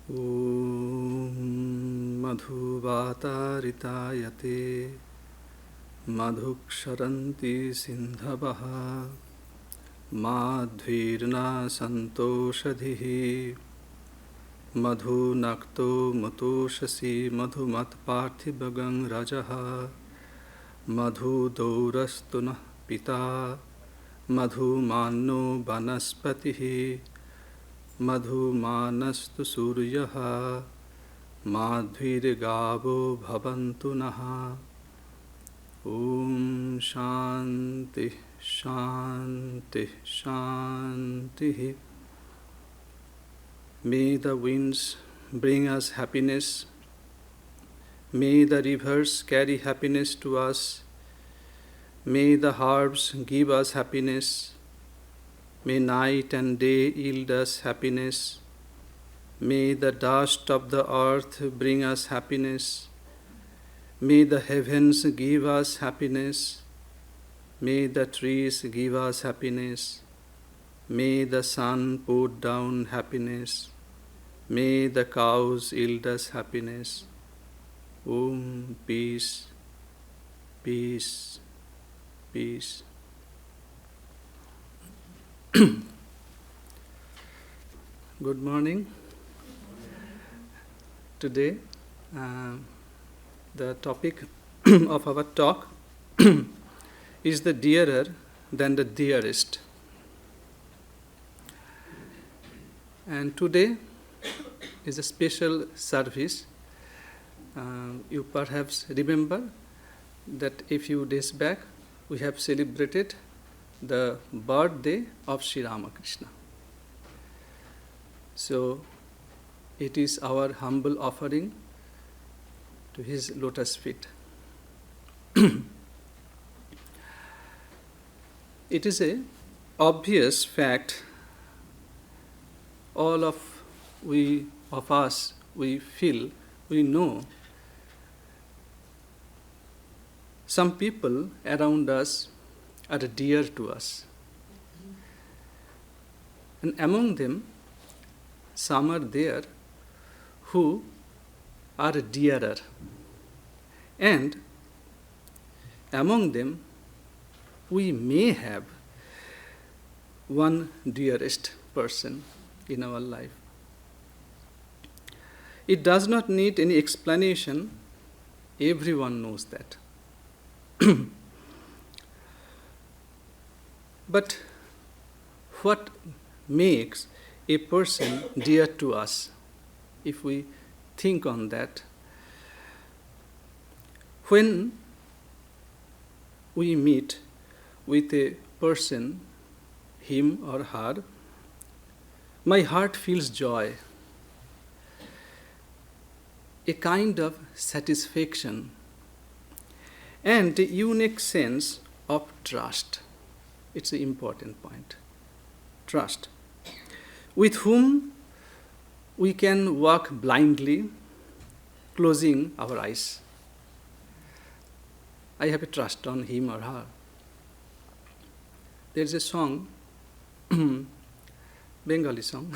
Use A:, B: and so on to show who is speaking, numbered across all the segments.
A: Om Madhuvatarитayate Madhuksharanti Sindhavaha Madhvirna Santoshadhihi Madhunakto Mutoshasi Madhumatparthibagang Rajaha Madhudorastunah Pita Madhumanno Vanaspatihi Madhumanastu Suryaha Madhvirgavo Bhavantu Naha. Om Shanti Shanti Shanti. May the winds bring us happiness. May the rivers carry happiness to us. May the herbs give us happiness. May night and day yield us happiness. May the dust of the earth bring us happiness. May the heavens give us happiness. May the trees give us happiness. May the sun pour down happiness. May the cows yield us happiness. Om, peace, peace, peace. Good morning. Today, the topic of our talk is the dearer than the dearest. And today is a special service. You perhaps remember that a few days back we have celebrated the birthday of Sri Ramakrishna. So, it is our humble offering to his lotus feet. It is an obvious fact. All of us, we feel, we know some people around us are dear to us. And among them, some are there who are dearer. And among them, we may have one dearest person in our life. It does not need any explanation. Everyone knows that. But what makes a person dear to us, if we think on that? When we meet with a person, him or her, my heart feels joy, a kind of satisfaction, and a unique sense of trust. It's an important point. Trust. With whom we can walk blindly, closing our eyes. I have a trust on him or her. There is a song, Bengali song,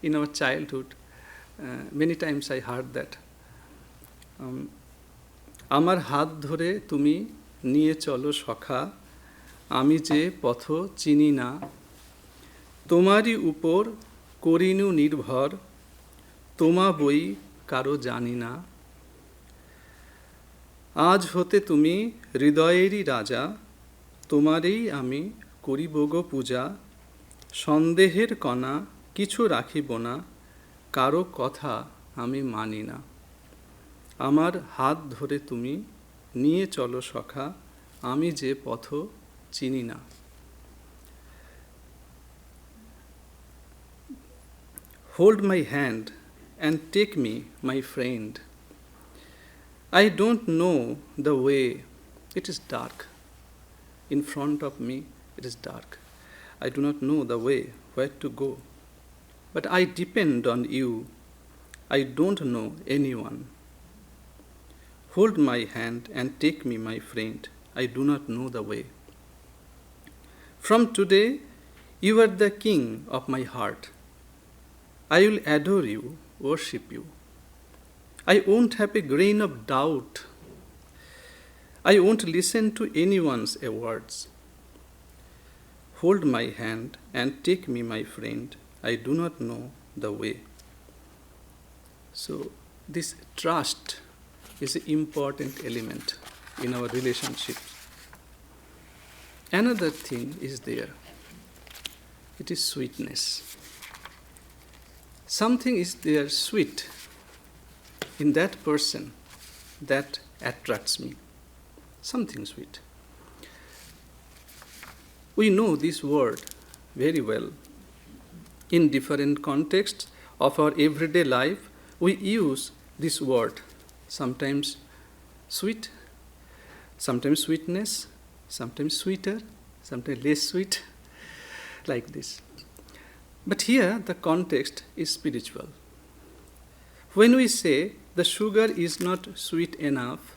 A: in our childhood. Many times I heard that. আমার হাত ধরে তুমি নিয়ে চলো সখা, আমি যে পথ চিনি না, তোমারই উপর করিনু নির্ভর, তোমা বই কারো জানি না। আজ হতে তুমি হৃদয়েরই রাজা, তোমারই আমি করিব গো পূজা, সন্দেহের কণা কিছু রাখিব না, কারো কথা আমি মানি না। আমার হাত ধরে তুমি নিয়ে চলো সখা, আমি যে পথ চিনি না। Hold my hand and take me, my friend. I don't know the way. It is dark. In front of me, it is dark. I do not know the way, where to go. But I depend on you. I don't know anyone. Hold my hand and take me, my friend. I do not know the way. From today, you are the king of my heart. I will adore you worship you. I won't have a grain of doubt. I won't listen to anyone's words. Hold my hand and take me, my friend. I do not know the way. So this trust is an important element in our relationship. Another thing is there. It is sweetness. Something is there sweet in that person that attracts me. Something sweet. We know this word very well. In different contexts of our everyday life, we use this word. Sometimes sweet, sometimes sweetness, sometimes sweeter, sometimes less sweet, like this. But here the context is spiritual. When we say the sugar is not sweet enough,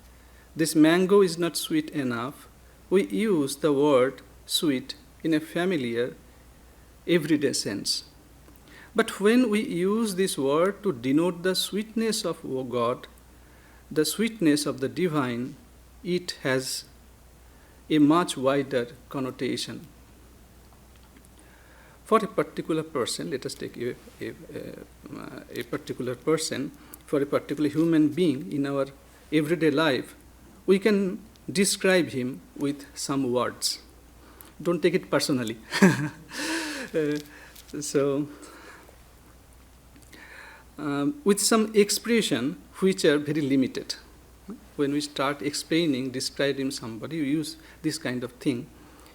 A: this mango is not sweet enough, we use the word sweet in a familiar, everyday sense. But when we use this word to denote the sweetness of God, the sweetness of the divine, it has a much wider connotation. For a particular person, let us take a particular person, for a particular human being in our everyday life, we can describe him with some words. Don't take it personally. With some expression which are very limited. When we start explaining, describing somebody, we use this kind of thing.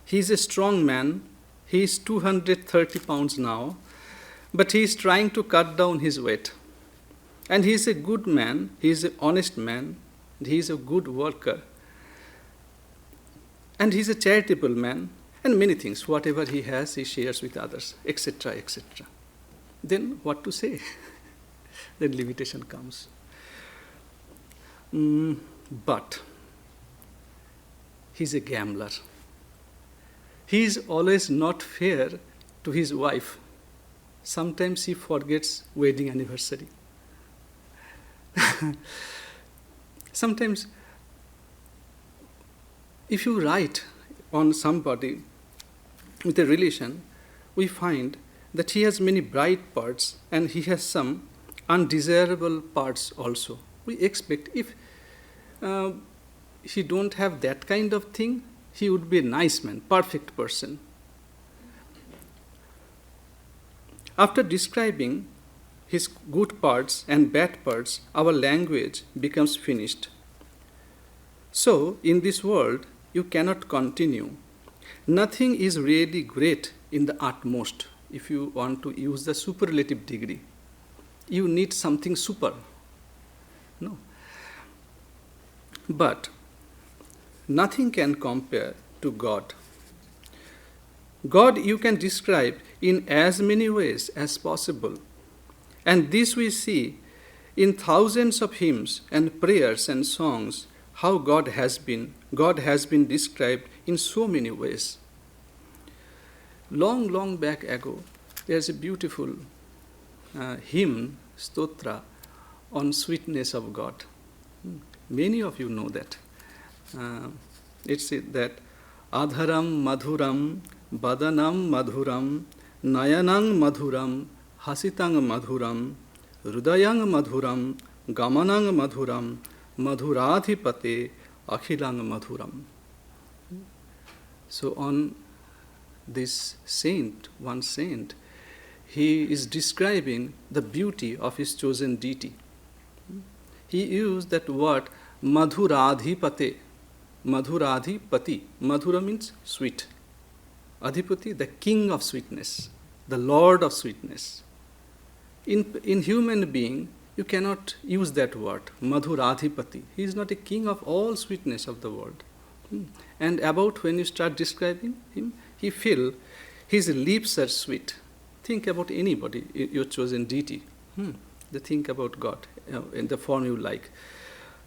A: He is a strong man. He is 230 pounds now, but he is trying to cut down his weight. And he is a good man. He is an honest man. He is a good worker. And he is a charitable man. And many things, whatever he has, he shares with others, etc., etc. Then what to say? Then limitation comes. But he's a gambler. He is always not fair to his wife. Sometimes he forgets wedding anniversary. Sometimes, if you write on somebody with a relation, we find that he has many bright parts and he has some undesirable parts also. We expect if he don't have that kind of thing, he would be a nice man, perfect person. After describing his good parts and bad parts, our language becomes finished. So, in this world, you cannot continue. Nothing is really great in the utmost. If you want to use the superlative degree, you need something super. No. But nothing can compare to God. God you can describe in as many ways as possible. And this we see in thousands of hymns and prayers and songs, how God has been described in so many ways. Long back ago, there's a beautiful hymn, stotra, on sweetness of God. Many of you know that. It's that Adharam madhuram, badanam madhuram, nayanang madhuram, hasitang madhuram, rudayang madhuram, gamanang madhuram, madhuradhipate, akhilang madhuram. So on this saint, one saint, he is describing the beauty of his chosen deity. He used that word madhuradhipate, madhuradhipati. Madhura means sweet. Adhipati, the king of sweetness, the lord of sweetness. In human being, you cannot use that word, madhuradhipati. He is not a king of all sweetness of the world. And about when you start describing him, he feel his lips are sweet. Think about anybody, your chosen deity. Think about God in the form you like.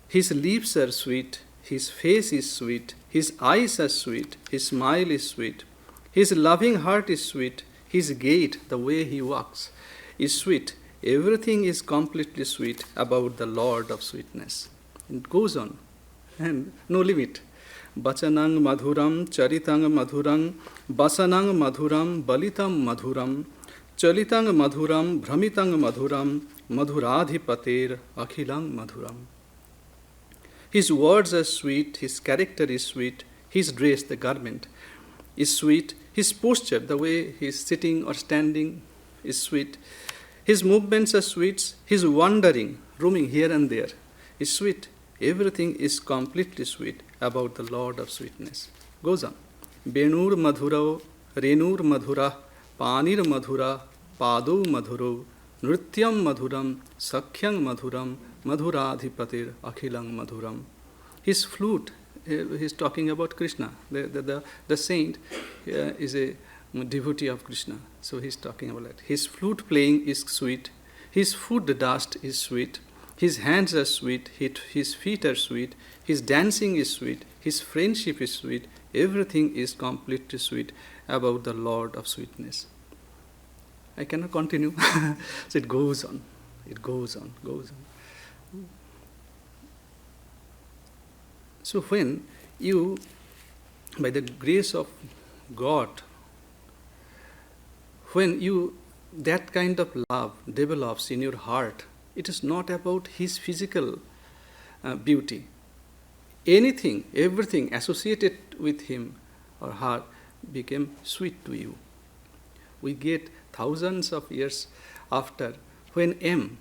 A: His lips are sweet, his face is sweet, his eyes are sweet, his smile is sweet, his loving heart is sweet, his gait, the way he walks, is sweet, everything is completely sweet about the Lord of sweetness. It goes on, and no limit. Bachanang madhuram, charitang madhuram, basanang madhuram, balitam madhuram, chalitang madhuram, brahmitang madhuram, madhuradhipater akhilang madhuram. His words are sweet, his character is sweet, his dress, the garment, is sweet, his posture, the way he is sitting or standing, is sweet. His movements are sweet, his wandering, roaming here and there, is sweet. Everything is completely sweet about the Lord of sweetness. Goes on. Venur madhurao, renur madhura, panir madhura, padu madhuro, nrityam madhuram, sakhyang madhuram, madhuradhipatir akhilang madhuram. His flute, he's talking about Krishna. The saint is a devotee of Krishna. So he's talking about that. His flute playing is sweet. His foot dust is sweet. His hands are sweet. His feet are sweet. His dancing is sweet. His friendship is sweet. Everything is completely sweet about the Lord of sweetness. I cannot continue. So it goes on. It goes on, goes on. So when you, by the grace of God, when you, that kind of love develops in your heart, it is not about his physical beauty. Anything, everything associated with him or her became sweet to you. We get thousands of years after, when M,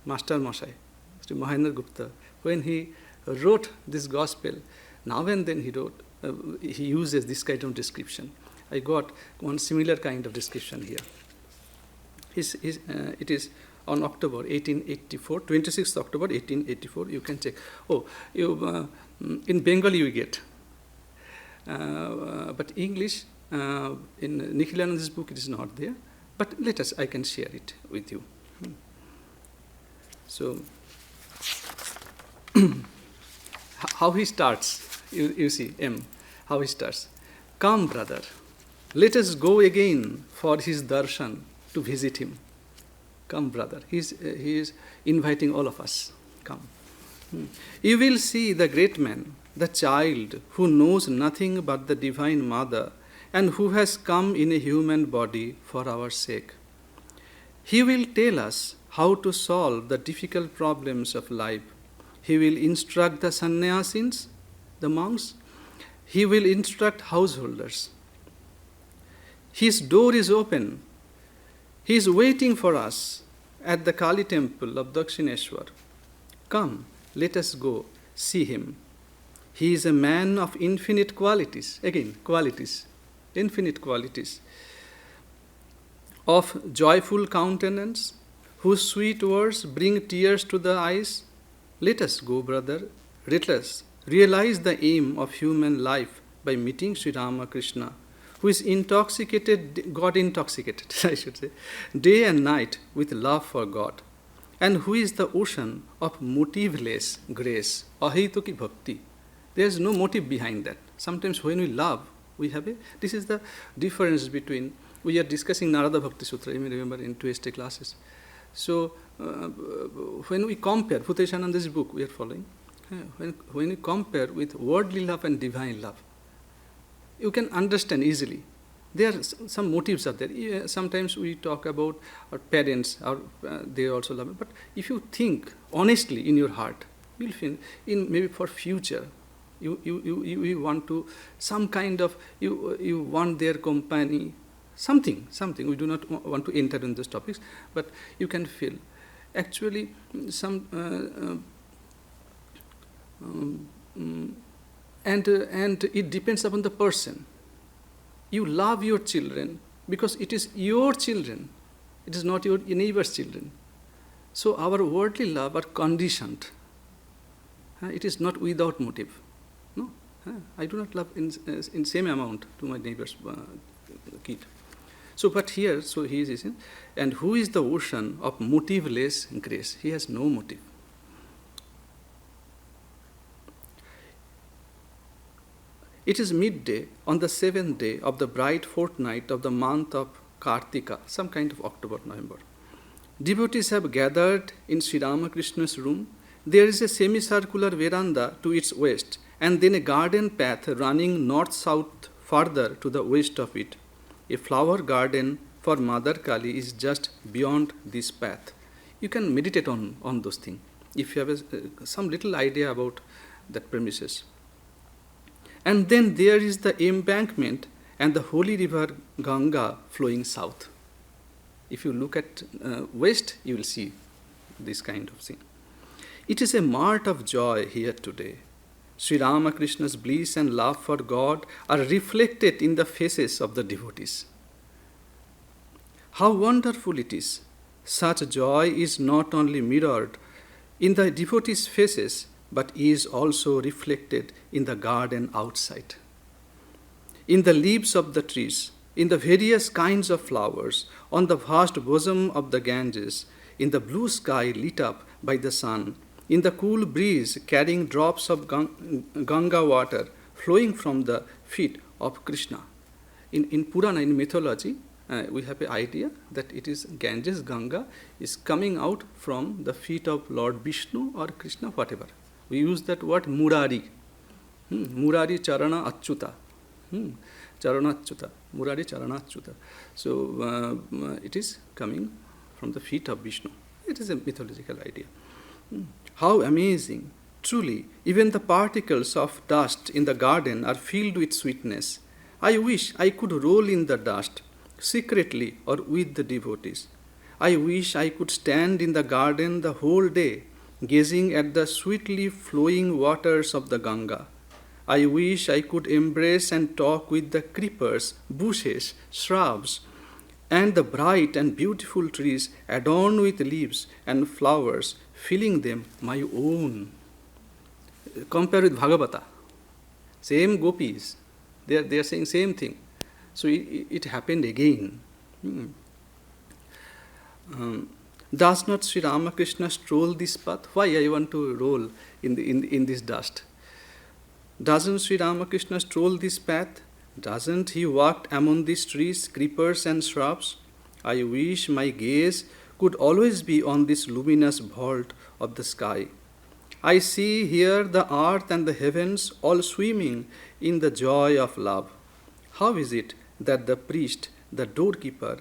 A: Master Mashai, Sri Mahendra Gupta, when he wrote this gospel, now and then he uses this kind of description. I got one similar kind of description here. It is on October 1884, 26th October 1884, you can check. In Bengali you get. But English, in Nikhilananda's book it is not there. But I can share it with you. So, how he starts, you see, M, how he starts. Come, brother, let us go again for his darshan to visit him. Come, brother. He is inviting all of us. Come. You will see the great man, the child who knows nothing but the Divine Mother and who has come in a human body for our sake. He will tell us how to solve the difficult problems of life. He will instruct the sannyasins, the monks. He will instruct householders. His door is open. He is waiting for us at the Kali temple of Dakshineshwar. Come, let us go see him. He is a man of infinite qualities. Again, qualities, infinite qualities. Of joyful countenance, whose sweet words bring tears to the eyes. Let us go, brother. Let us realize the aim of human life by meeting Sri Ramakrishna, who is intoxicated, God intoxicated, I should say, day and night with love for God, and who is the ocean of motiveless grace, ahituki bhakti. There is no motive behind that. Sometimes when we love, we have this is the difference between, we are discussing Narada Bhakti Sutra, you may remember in 2ST classes. So, when we compare, Bhuteshananda's book we are following, when we compare with worldly love and divine love, you can understand easily. There are some motives are there. Sometimes we talk about our parents, they also love it. But if you think honestly in your heart, you'll feel, in maybe for future, you want to, some kind of, you want their company, something. We do not want to enter in those topics, but you can feel. Actually, and it depends upon the person. You love your children because it is your children. It is not your neighbor's children. So our worldly love are conditioned. It is not without motive. No, I do not love in same amount to my neighbor's kid. So, but here, so he is, and who is the ocean of motiveless grace? He has no motive. It is midday on the 7th day of the bright fortnight of the month of Kartika, some kind of October, November. Devotees have gathered in Sri Ramakrishna's room. There is a semicircular veranda to its west, and then a garden path running north-south further to the west of it. A flower garden for Mother Kali is just beyond this path. You can meditate on those things if you have some little idea about that premises. And then there is the embankment and the holy river Ganga flowing south. If you look at west, you will see this kind of thing. It is a mart of joy here today. Sri Ramakrishna's bliss and love for God are reflected in the faces of the devotees. How wonderful it is! Such joy is not only mirrored in the devotees' faces, but is also reflected in the garden outside. In the leaves of the trees, in the various kinds of flowers, on the vast bosom of the Ganges, in the blue sky lit up by the sun, in the cool breeze carrying drops of Ganga water flowing from the feet of Krishna. In Purana, in mythology, we have an idea that it is Ganges, Ganga, is coming out from the feet of Lord Vishnu or Krishna, whatever. We use that word Murari. Murari Charana Achyuta. Charana Achyuta. Murari Charana Achyuta. So it is coming from the feet of Vishnu. It is a mythological idea. How amazing! Truly, even the particles of dust in the garden are filled with sweetness. I wish I could roll in the dust, secretly or with the devotees. I wish I could stand in the garden the whole day, gazing at the sweetly flowing waters of the Ganga. I wish I could embrace and talk with the creepers, bushes, shrubs, and the bright and beautiful trees adorned with leaves and flowers, feeling them my own. Compare with Bhagavata. Same gopis. They are saying same thing. So it happened again. Does not Sri Ramakrishna stroll this path? Why I want to roll in this dust? Doesn't Sri Ramakrishna stroll this path? Doesn't he walk among these trees, creepers and shrubs? I wish my gaze could always be on this luminous vault of the sky. I see here the earth and the heavens all swimming in the joy of love. How is it that the priest, the doorkeeper,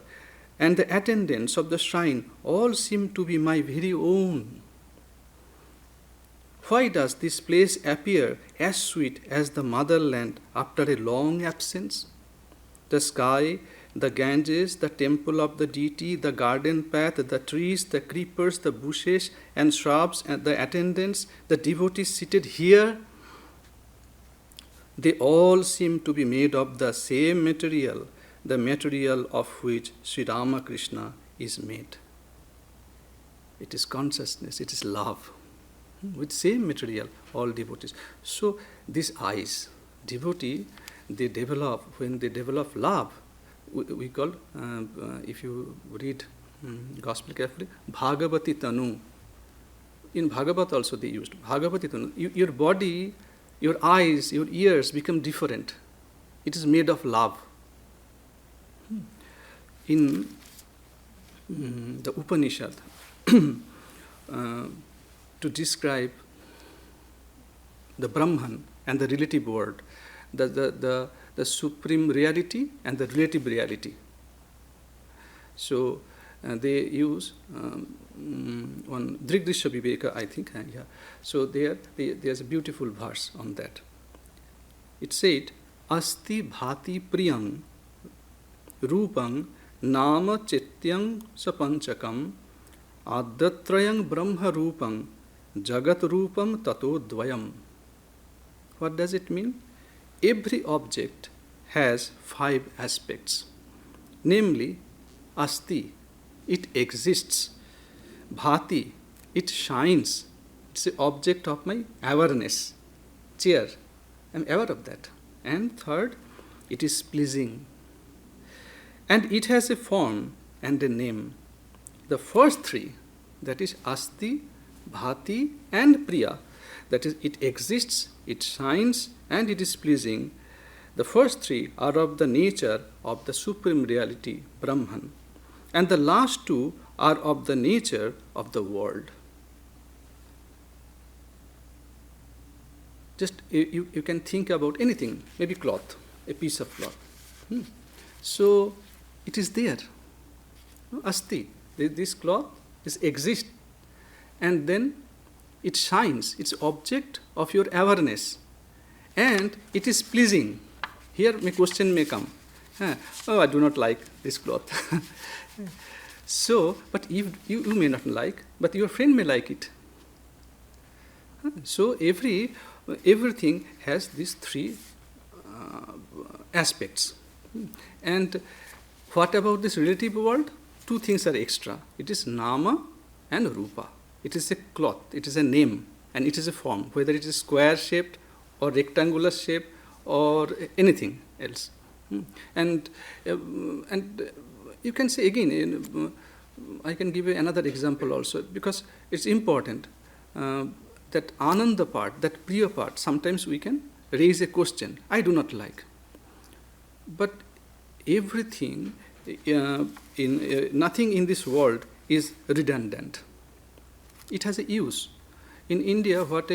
A: and the attendants of the shrine all seem to be my very own? Why does this place appear as sweet as the motherland after a long absence? The sky, the Ganges, the temple of the deity, the garden path, the trees, the creepers, the bushes and shrubs, and the attendants, the devotees seated here, they all seem to be made of the same material, the material of which Sri Ramakrishna is made. It is consciousness, it is love. With same material, all devotees. So these eyes, devotee, they develop, when they develop love, we call, if you read Gospel carefully, Bhagavati Tanu. In Bhagavat also they used Bhagavati Tanu. Your body, your eyes, your ears become different. It is made of love. In the Upanishad, to describe the Brahman and the relative world, the supreme reality and the relative reality. So they use one Drigdrishya Viveka, I think. Yeah. So there's a beautiful verse on that. It said, Asti bhati priyam rupam nama chityam sapanchakam adatrayam brahma rupam jagat rupam tato dvayam. What does it mean? Every object has 5 aspects. Namely, asti, it exists. Bhati, it shines. It's the object of my awareness. Chair, I'm aware of that. And third, it is pleasing. And it has a form and a name. The first 3, that is asti, bhati and priya, that is, it exists, it shines, and it is pleasing. The first 3 are of the nature of the supreme reality, Brahman. And the last 2 are of the nature of the world. Just you can think about anything, maybe cloth, a piece of cloth. So it is there. Asti, this cloth exists, and then it shines, it's object of your awareness, and it is pleasing. Here my question may come. Oh, I do not like this cloth. So, but you may not like, but your friend may like it. So everything has these three aspects. And what about this relative world? Two things are extra. It is nama and rupa. It is a cloth, it is a name, and it is a form, whether it is square shaped or rectangular shape or anything else. And you can say again, I can give you another example also, because it's important. That ananda part, that priya part, sometimes we can raise a question, I do not like. But everything, nothing in this world is redundant. It has a use. In India, what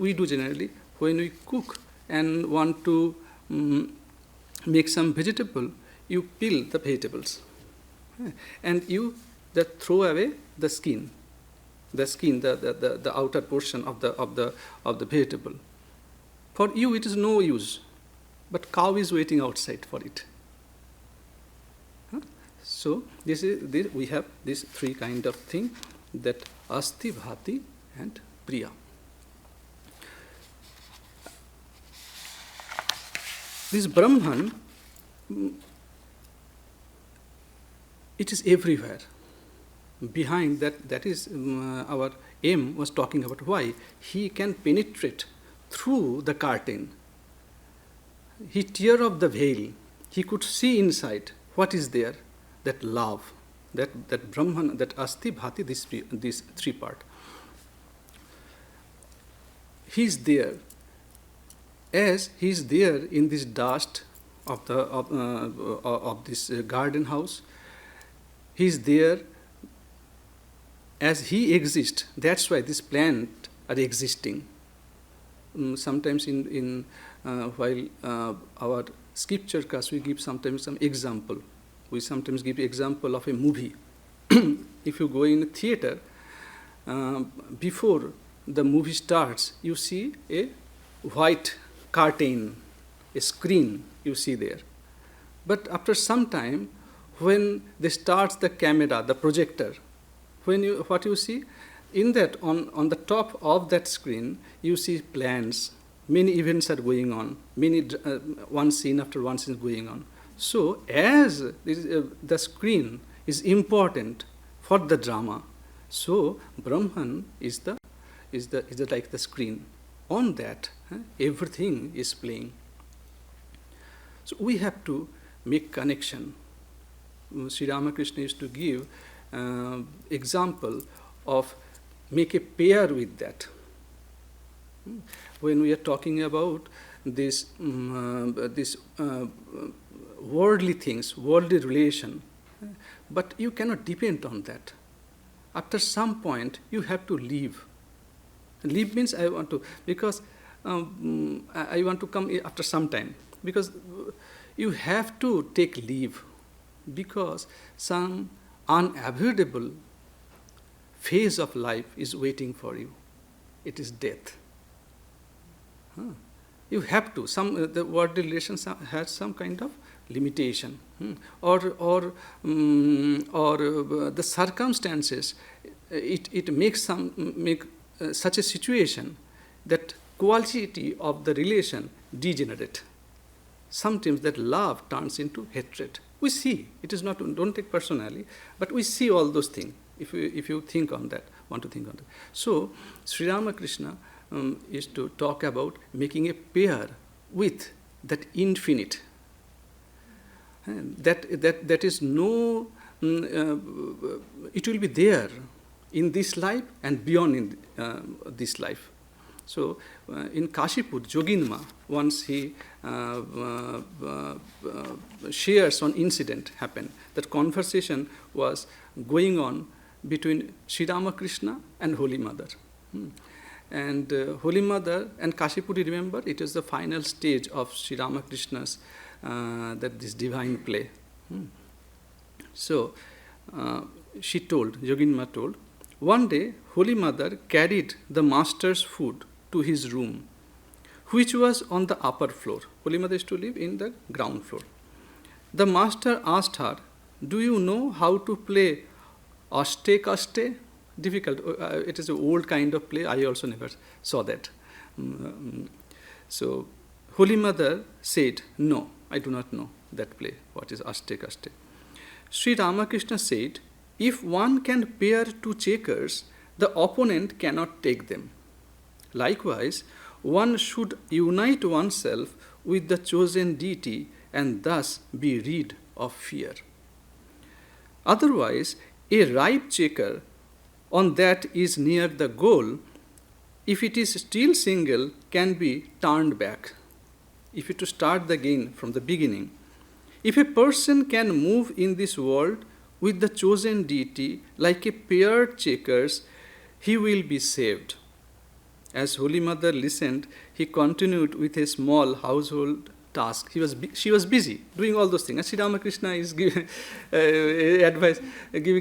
A: we do generally, when we cook and want to make some vegetable, you peel the vegetables, and you throw away the skin, the outer portion of the vegetable. For you, it is no use, but cow is waiting outside for it. So we have these three kind of thing, that asti, bhati, and priya. This Brahman, it is everywhere. Behind that is our aim was talking about why he can penetrate through the curtain. He tear off the veil. He could see inside what is there, that love, that Brahman, that asti, bhati, this three part. He is there, as he is there in this dust of this garden house. He is there as he exists. That's why these plants are existing. Sometimes while our scripture class, we give sometimes some example. We sometimes give example of a movie. If you go in a theater, before the movie starts, you see a white curtain, a screen you see there. But after some time, when they start the camera, the projector, what you see, in that, on the top of that screen, you see plans. Many events are going on. One scene after one scene is going on. So, as the screen is important for the drama, so Brahman is like the screen. On that, everything is playing. So we have to make connection. Sri Ramakrishna used to give example of make a pair with that. When we are talking about this worldly things, worldly relation, but you cannot depend on that. After some point, you have to leave. Leave means I want to, because I want to come after some time, because you have to take leave, because some unavoidable phase of life is waiting for you. It is death. You have to. The worldly relations has some kind of limitation, or the circumstances. It makes such a situation that quality of the relation degenerate. Sometimes that love turns into hatred. We see, it is not, don't take personally, but we see all those things if you think on that, want to think on that. So, Sri Ramakrishna is to talk about making a pair with that infinite. That is no, it will be there in this life and beyond in this life. So in Kashipur, Joginma, once he shares one incident happened. That conversation was going on between Sri Ramakrishna and Holy Mother. And Holy Mother and Kashipur, you remember, it is the final stage of Sri Ramakrishna's this divine play. So she told, Yoginma told, one day Holy Mother carried the master's food to his room, which was on the upper floor. Holy Mother used to live in the ground floor. The master asked her, do you know how to play Aste Kaste? Difficult. It is an old kind of play. I also never saw that. So Holy Mother said, no, I do not know that play. What is Aste Kaste? Sri Ramakrishna said, if one can pair two checkers, the opponent cannot take them. Likewise, one should unite oneself with the chosen deity and thus be rid of fear. Otherwise, a ripe checker on that is near the goal, if it is still single, can be turned back. If you to start the game from the beginning. If a person can move in this world with the chosen deity like a paired checkers, he will be saved. As Holy Mother listened, he continued with a small household task. She was busy doing all those things. And Sri Ramakrishna is giving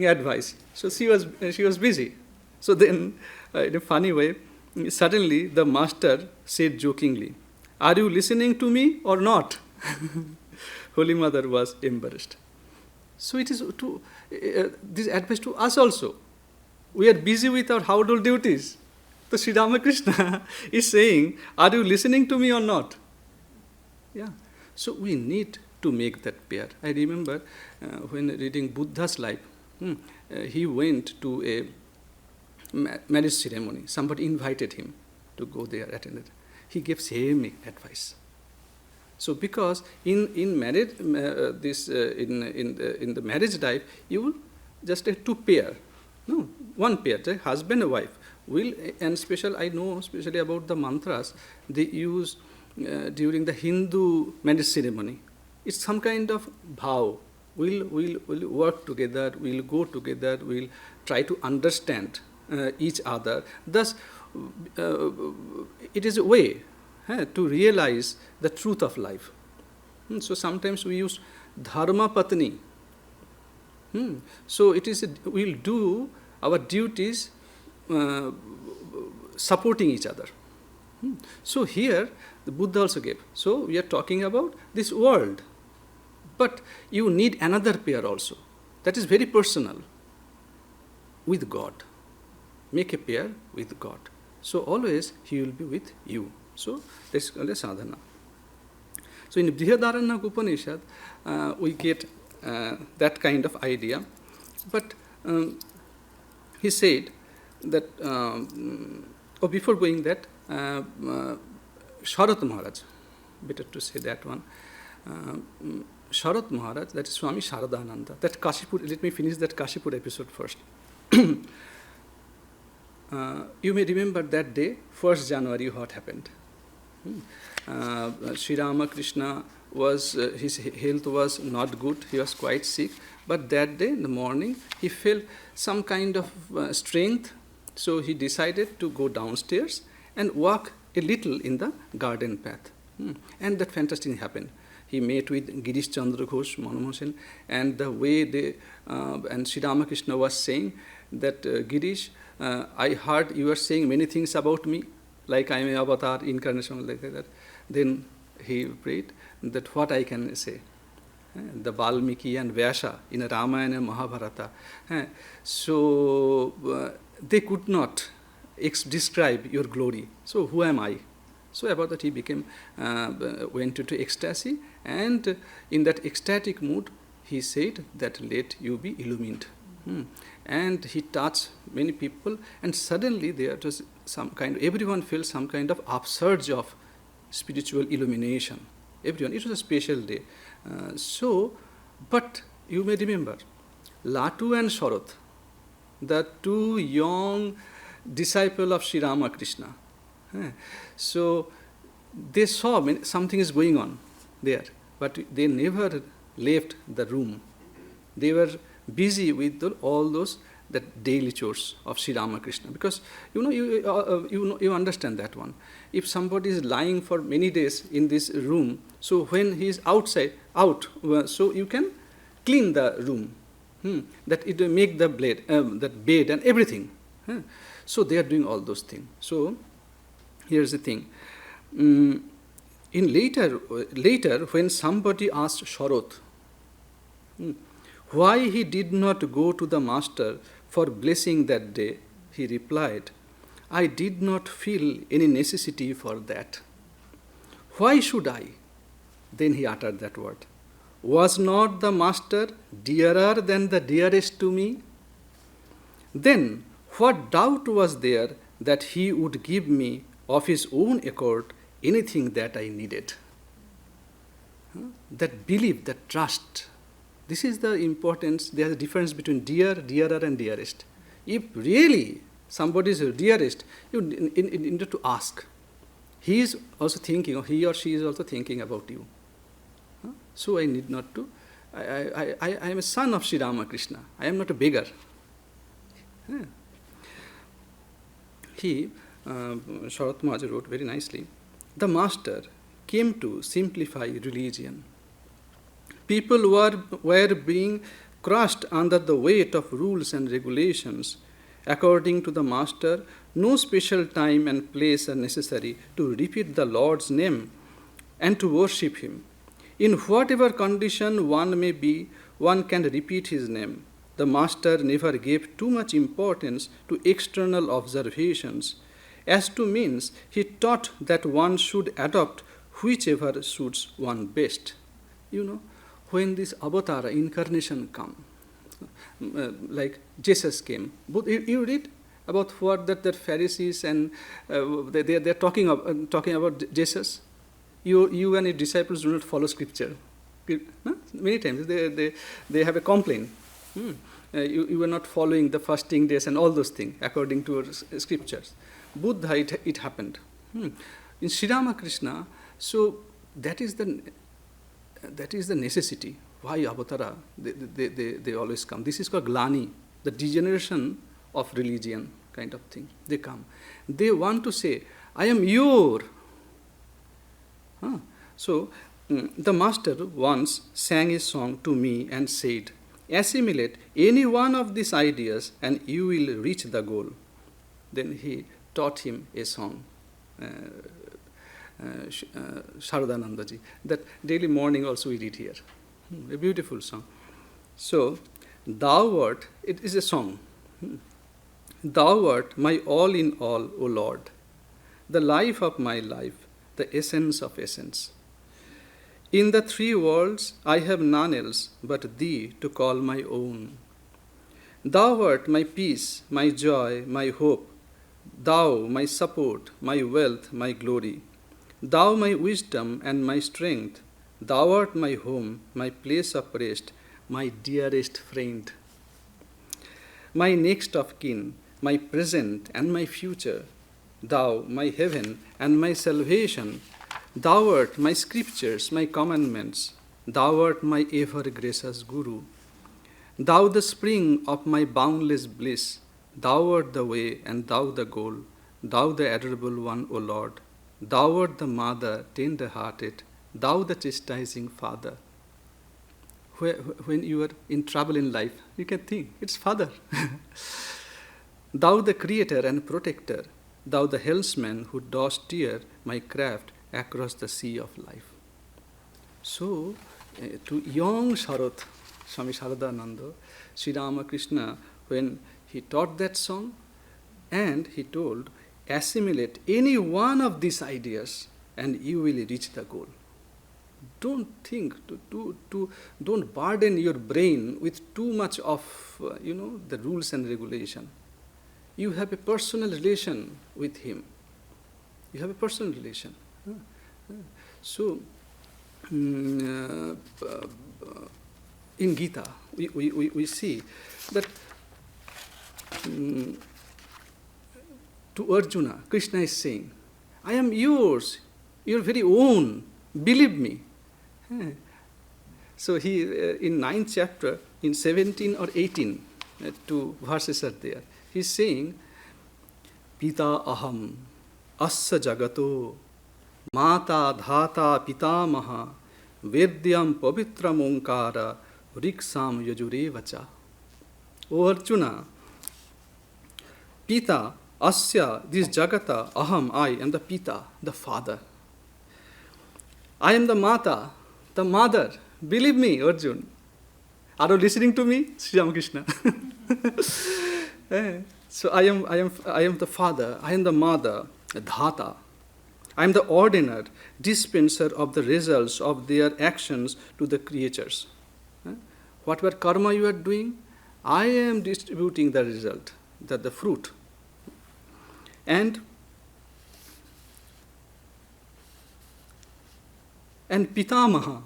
A: advice. So she was busy. So then, in a funny way, suddenly the master said jokingly, are you listening to me or not? Holy Mother was embarrassed. So it is this advice to us also. We are busy with our household duties. So Sri Ramakrishna is saying, are you listening to me or not? Yeah. So we need to make that pair. I remember when reading Buddha's life, he went to a marriage ceremony. Somebody invited him to go there, attend it. He gave same advice. So because in marriage, in the marriage life, you will just have two pair, no, one pair, husband and wife. And I know especially about the mantras they use during the Hindu marriage ceremony. It's some kind of vow. We'll work together, we'll go together, we'll try to understand each other. Thus, it is a way to realize the truth of life. So sometimes we use dharma patni. So it is we'll do our duties supporting each other. So here the Buddha also gave. So we are talking about this world, but you need another pair also. That is very personal. With God. Make a pair with God. So always He will be with you. So that's called a sadhana. So in Brihadaranyaka Upanishad, we get that kind of idea. But he said that, before going that, Sharat Maharaj, better to say that one, Sharat Maharaj, that is Swami Sharadananda, that Kashipur, let me finish that Kashipur episode first. You may remember that day, 1st January, what happened. Sri Ramakrishna his health was not good, he was quite sick, but that day in the morning, he felt some kind of strength, so he decided to go downstairs and walk a little in the garden path. And that fantastic thing happened. He met with Girish Chandra Ghosh, Manmohan, and the way and Sri Ramakrishna was saying that, Girish, I heard you are saying many things about me, like I am an avatar, incarnation, like that. Then he prayed that what I can say. The Valmiki and Vyasa in Ramayana and Mahabharata. So they could not describe your glory. So who am I? So about that he went into ecstasy, and in that ecstatic mood he said that let you be illumined. And he touched many people, and suddenly there was everyone felt some kind of upsurge of spiritual illumination. Everyone, it was a special day. But you may remember, Latu and Sharat, the two young disciples of Sri Ramakrishna, So they saw something is going on there, but they never left the room. They were busy with all those that daily chores of Sri Ramakrishna, because you understand that one. If somebody is lying for many days in this room, so when he is out, so you can clean the room, that it will make the that bed and everything. So they are doing all those things. So here's the thing. In later, when somebody asked Sharat why he did not go to the master for blessing that day, he replied, I did not feel any necessity for that. Why should I? Then he uttered that word. Was not the master dearer than the dearest to me? Then what doubt was there that he would give me of his own accord anything that I needed? That belief, that trust. This is the importance. There is a difference between dearer, and dearest. If really somebody is dearest, you need to ask. He is also thinking, or he or she is also thinking about you. So I need not to. I am a son of Sri Ramakrishna. I am not a beggar. Sharat Maharaj wrote very nicely, the master came to simplify religion. People were being crushed under the weight of rules and regulations. According to the master, no special time and place are necessary to repeat the Lord's name and to worship him. In whatever condition one may be, one can repeat his name. The master never gave too much importance to external observations. As to means, he taught that one should adopt whichever suits one best. When this avatar, incarnation come, like Jesus came, you read about what that Pharisees and they're talking about Jesus. You and your disciples do not follow scripture. Many times they have a complaint. You are not following the fasting days and all those things according to our scriptures. Buddha, it happened. In Sri Ramakrishna, so that is the necessity. Why avatara? They always come. This is called glani, the degeneration of religion kind of thing. They come. They want to say, I am your. So the master once sang a song to me and said, assimilate any one of these ideas and you will reach the goal. Then he taught him a song. Sharadananda ji, that daily morning also we read here. A beautiful song. So, thou art, it is a song. Thou art my all in all, O Lord, the life of my life, the essence of essence. In the three worlds I have none else but thee to call my own. Thou art my peace, my joy, my hope, thou my support, my wealth, my glory. Thou my wisdom and my strength, thou art my home, my place of rest, my dearest friend. My next of kin, my present and my future, thou my heaven and my salvation, thou art my scriptures, my commandments, thou art my ever gracious Guru. Thou the spring of my boundless bliss, thou art the way and thou the goal, thou the adorable one, O Lord. Thou art the mother, tender-hearted, thou the chastising father. When you are in trouble in life, you can think, it's father. Thou the creator and protector, thou the helmsman who dost steer my craft across the sea of life. So, to young Sharat, Swami Sharadananda, Sri Ramakrishna, when he taught that song, and he told, assimilate any one of these ideas and you will reach the goal. Don't think, don't burden your brain with too much of, the rules and regulation. You have a personal relation with him. You have a personal relation. So, in Gita, we see that to Arjuna, Krishna is saying, I am yours, your very own. Believe me. So he, in 9th chapter, in 17 or 18, two verses are there. He's saying, Pita aham, asya jagato, mata dhata pitamaha, vedyam pavitram onkara, riksam yajure vacha. O Arjuna, Pita, asya, this jagata, aham, I am the Pita, the father. I am the Mata, the mother. Believe me, Arjun. Are you listening to me? Sri Ramakrishna. So I am the father, I am the mother, dhata. I am the ordiner, dispenser of the results of their actions to the creatures. Whatever karma you are doing, I am distributing the result, the fruit. And Pitamaha,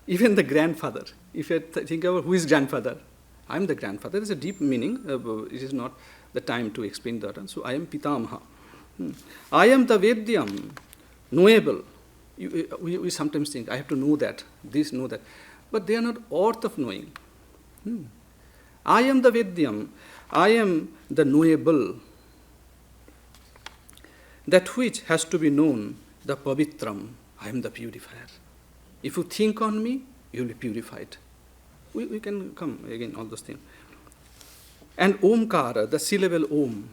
A: even the grandfather. If you think about who is grandfather, I am the grandfather. There is a deep meaning. It is not the time to explain that. So I am Pitamaha. I am the Vedyam, knowable. We sometimes think, I have to know that, this, know that. But they are not worth of knowing. I am the Vedyam. I am the knowable. That which has to be known, the Pavitram. I am the purifier. If you think on me, you will be purified. We can come again, all those things. And Omkara, the syllable Om.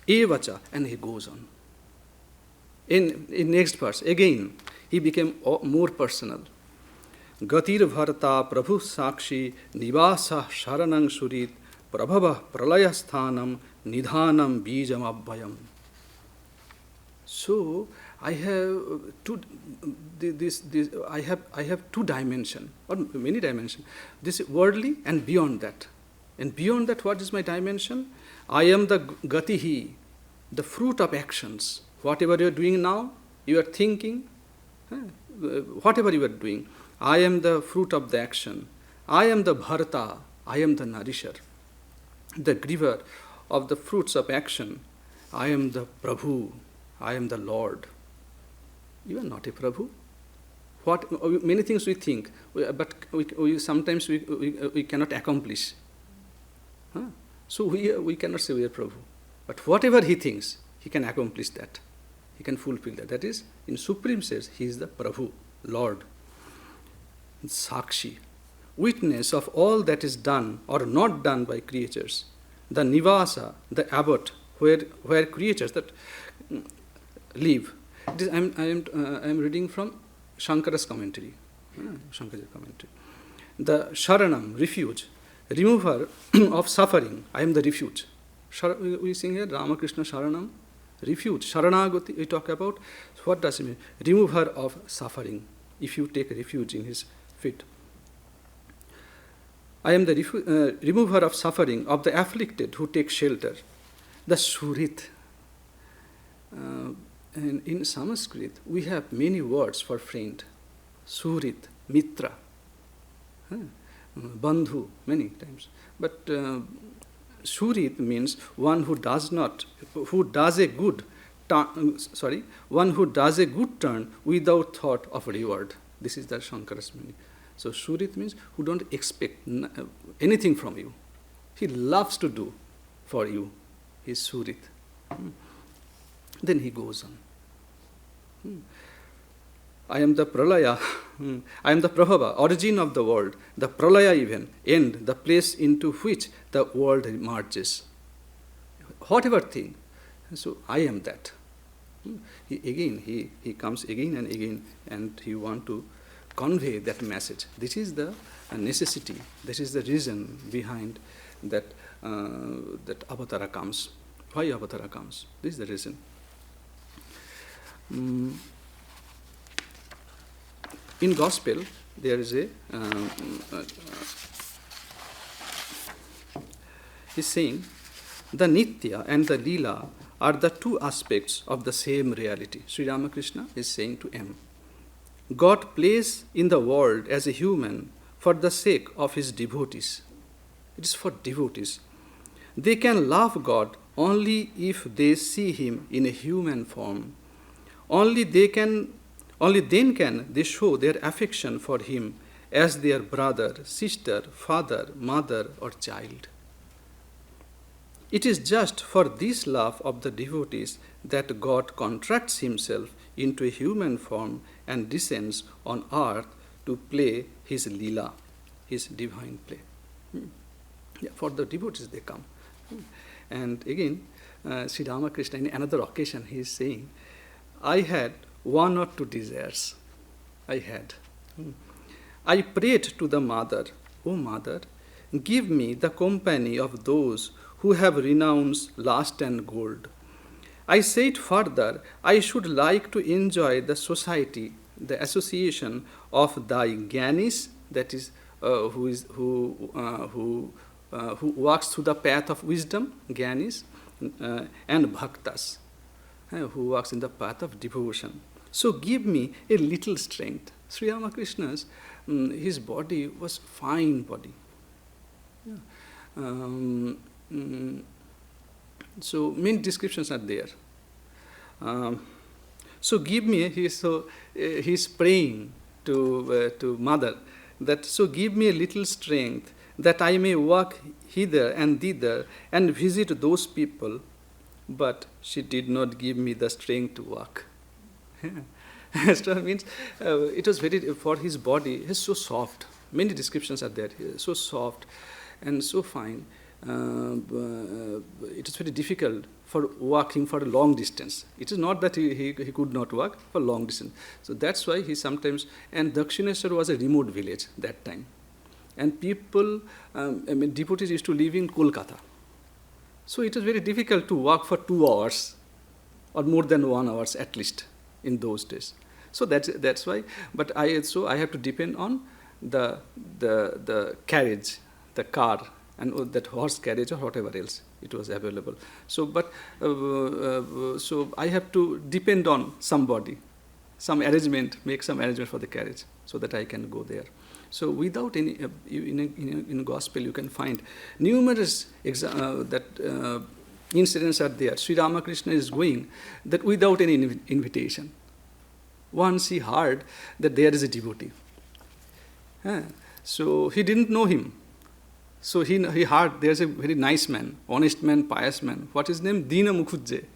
A: Evacha, and he goes on. In next verse, again, he became more personal. Gatir Bharata Prabhu Sakshi Nivasa Sharanang Surit Prabhava Pralaya Sthanam Nidhanam Bijam Abhayam. So I have two. I have two dimensions or many dimensions. This is worldly and beyond that. And beyond that, what is my dimension? I am the gatihi, the fruit of actions. Whatever you are doing now, you are thinking. Whatever you are doing, I am the fruit of the action. I am the bharata. I am the nourisher, the giver of the fruits of action. I am the Prabhu. I am the Lord. You are not a Prabhu. Many things we think, but we sometimes we cannot accomplish. So we cannot say we are Prabhu. But whatever he thinks, he can accomplish that. He can fulfill that. That is, in Supreme sense, he is the Prabhu, Lord. Sakshi, witness of all that is done or not done by creatures. The Nivasa, the abode, where creatures that live. I am reading from Shankara's commentary. Shankara's commentary. The Sharanam, refuge, remover of suffering. I am the refuge. We sing here Ramakrishna Sharanam, refuge. Sharanagati we talk about. What does it mean? Remover of suffering. If you take refuge in his feet. I am the remover of suffering of the afflicted who take shelter. The Surit. And in Sanskrit, we have many words for friend. Surit, Mitra, Bandhu, many times. But Surit means one who does a good turn without thought of reward. This is the Shankara's meaning. So Surit means who don't expect anything from you. He loves to do for you. He is Surit. Then he goes on. I am the Pralaya, I am the Prabhava, origin of the world, the Pralaya even, end, the place into which the world merges. Whatever thing, so I am that. He comes again and again, and he wants to convey that message. This is the necessity, this is the reason behind that avatara comes. Why avatara comes? This is the reason. In Gospel, there is he's saying, the Nitya and the Leela are the two aspects of the same reality. Sri Ramakrishna is saying to M. God plays in the world as a human for the sake of his devotees. It is for devotees. They can love God only if they see him in a human form. Only then can they show their affection for him as their brother, sister, father, mother, or child. It is just for this love of the devotees that God contracts himself into a human form and descends on earth to play his lila, his divine play. Yeah, for the devotees they come. And again, Sri Ramakrishna, in another occasion, he is saying, I had one or two desires. I had. I prayed to the mother, O mother, give me the company of those who have renounced lust and gold. I said further, I should like to enjoy the society, the association of thy Gyanis, that is, who walks through the path of wisdom, Gyanis, and Bhaktas, who walks in the path of devotion. So give me a little strength. Sri Ramakrishna's, his body was fine body. Yeah. So many descriptions are there. So give me, he's praying to mother, that so give me a little strength that I may walk hither and thither and visit those people, but she did not give me the strength to walk. So it means it was very, for his body, he's so soft. Many descriptions are there, so soft and so fine. It is very difficult for walking for a long distance. It is not that he could not walk for long distance. So that's why he sometimes, and Dakshineshwar was a remote village that time. And people, devotees used to live in Kolkata. So it was very difficult to walk for 2 hours or more than 1 hour at least in those days. So that's why, but I have to depend on the carriage, the car, and that horse carriage or whatever else it was available. So, but so I have to depend on somebody, some arrangement, make some arrangement for the carriage so that I can go there. So, without any in gospel you can find numerous incidents are there. Sri Ramakrishna is going that without any invitation. Once he heard that there is a devotee, so he didn't know him. So he heard there's a very nice man, honest man, pious man. What is his name? Dina Mukherjee.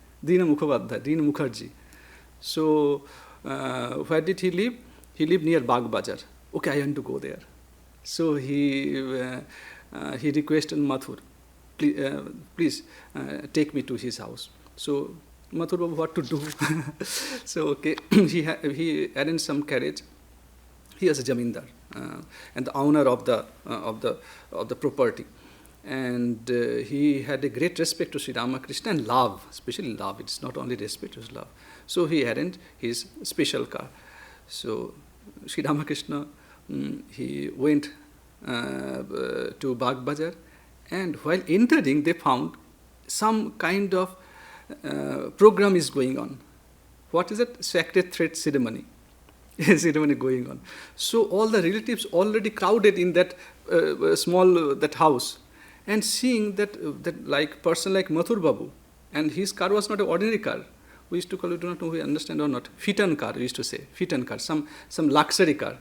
A: So where did he live? He lived near Bagh Bazar. Okay, I want to go there. So he requested Mathur, please take me to his house. So Mathur Babu, what to do? So okay, he arranged some carriage. He was a jamindar and the owner of the property, and he had a great respect to Sri Ramakrishna and love, especially love. It's not only respect, it's love. So he arranged his special car. So Sri Ramakrishna, he went to Bagh Bazar, and while entering, they found some kind of program is going on. What is it? Sacred thread ceremony. Ceremony going on. So all the relatives already crowded in that small that house, and seeing that like person like Mathur Babu, and his car was not an ordinary car. We used to call it, do not know if we understand or not, Fitan car, we used to say, Fitan car, some luxury car.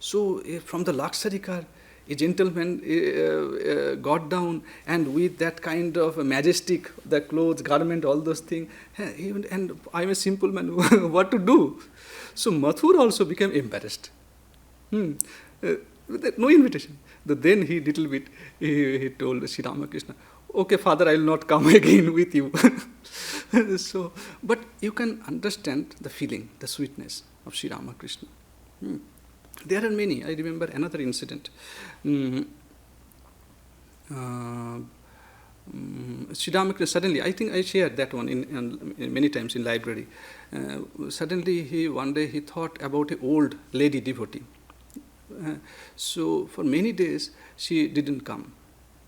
A: So from the luxury car, a gentleman got down, and with that kind of majestic, the clothes, garment, all those things, and I'm a simple man, what to do? So Mathur also became embarrassed. No invitation. Then he little bit, he told Sri Ramakrishna, okay, Father, I will not come again with you. So, but you can understand the feeling, the sweetness of Sri Ramakrishna. There are many. I remember another incident. Sri Ramakrishna, suddenly, I think I shared that one in many times in library. Suddenly, one day he thought about an old lady devotee. So for many days, she didn't come.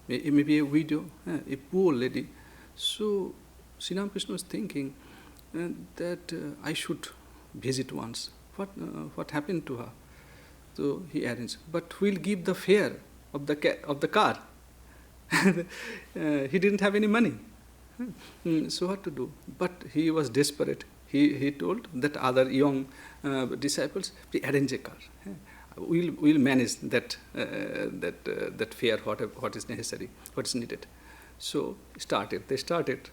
A: Maybe a widow, a poor lady. So Sri Ramakrishna was thinking that I should visit once. What happened to her? So he arranged. But we'll give the fare of the car. He didn't have any money. So what to do? But he was desperate. He told that other young disciples, we arrange a car. We'll manage that fare, what is necessary, what is needed. So they started.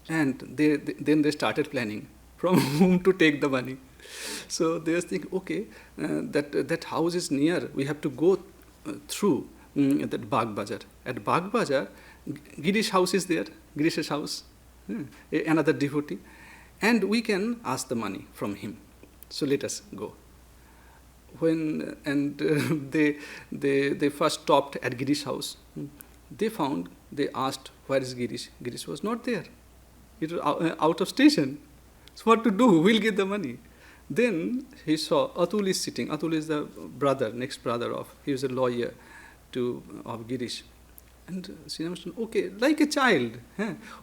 A: And then they started planning from whom to take the money. So they were thinking, okay, that house is near. We have to go through that Bagh Bazar. At Bagh Bazar, Girish house is there, Girish's house, another devotee, and we can ask the money from him. So let us go. They first stopped at Girish's house. They asked, where is Girish? Girish was not there. It was out of station. So what to do? We'll get the money. Then he saw Atul is sitting. Atul is the next brother he was a lawyer of Girish. And Srinivas said, okay, like a child.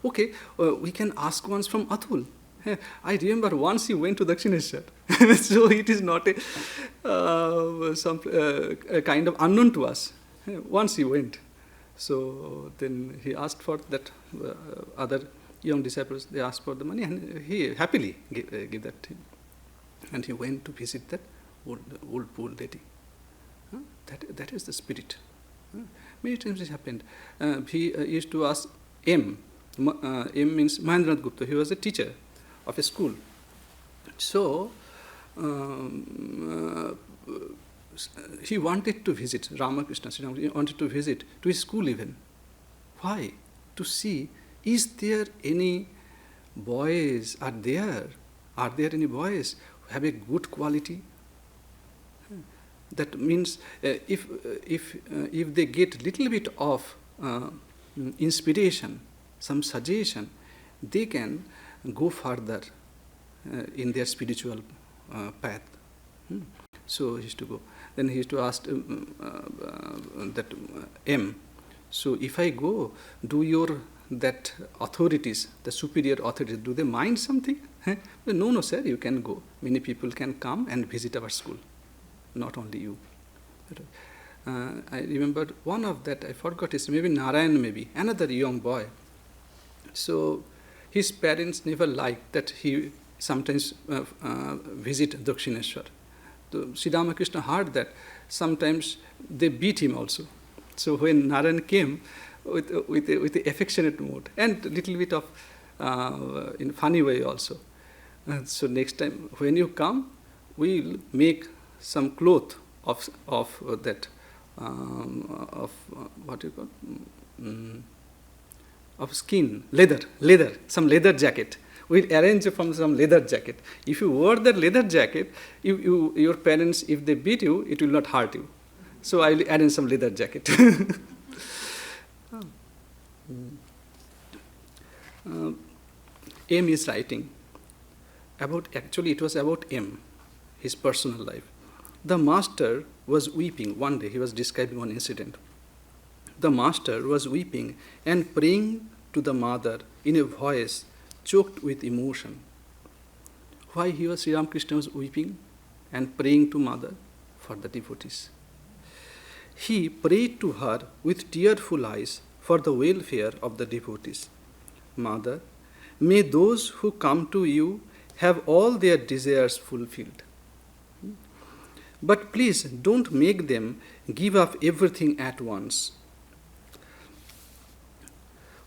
A: Okay, we can ask once from Atul. I remember once he went to Dakshineshwar. So it is not a kind of unknown to us. Once he went. So then he asked for that other young disciples, they asked for the money, and he happily gave that to him. And he went to visit that old poor lady. That is the spirit. Many times it happened. He used to ask M. M means Mahendranath Gupta. He was a teacher of a school. So he wanted to visit Ramakrishna. He wanted to visit to his school even. Why? To see, is there any boys? Are there any boys who have a good quality? That means if they get little bit of inspiration, some suggestion, they can go further in their spiritual path. So he used to go. Then he used to ask that M. So if I go, do that authorities, the superior authorities, do they mind something? No, sir, you can go. Many people can come and visit our school, not only you. I remember one of that, I forgot his name, maybe Narayan, another young boy. So his parents never liked that he sometimes visit Dakshineshwar. So Sri Ramakrishna heard that. Sometimes they beat him also. So when Narayan came with the affectionate mood and little bit of in funny way also. So next time when you come, we'll make some cloth of that what you call of skin, leather, some leather jacket. We'll arrange from some leather jacket. If you wear that leather jacket, your parents, if they beat you, it will not hurt you. So I will arrange some leather jacket. M is writing actually it was about M, his personal life. The master was weeping. One day he was describing one incident. The master was weeping and praying to the mother in a voice choked with emotion. Why Sri Ramakrishna was weeping and praying to mother? For the devotees. He prayed to her with tearful eyes for the welfare of the devotees. Mother, may those who come to you have all their desires fulfilled. But please don't make them give up everything at once.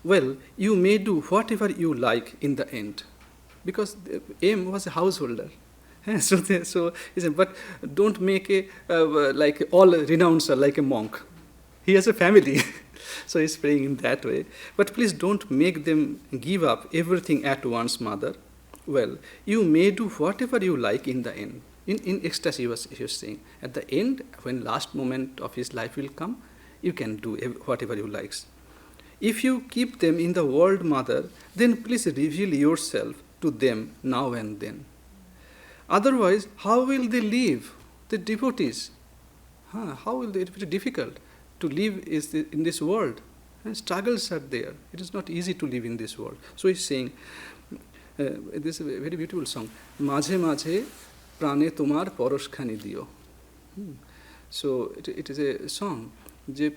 A: Well, you may do whatever you like in the end. Because M was a householder. So he said, but don't make like all renouncer, like a monk. He has a family. So he's praying in that way. But please don't make them give up everything at once, mother. Well, you may do whatever you like in the end. In ecstasy, he was saying, at the end, when last moment of his life will come, you can do whatever you like. If you keep them in the world, mother, then please reveal yourself to them now and then. Otherwise, how will they live? The devotees. How will they? It will be difficult to live in this world. And struggles are there. It is not easy to live in this world. So he's saying, this is a very beautiful song. Majhe majhe prane tumar poroshkhani dio. So it is a song.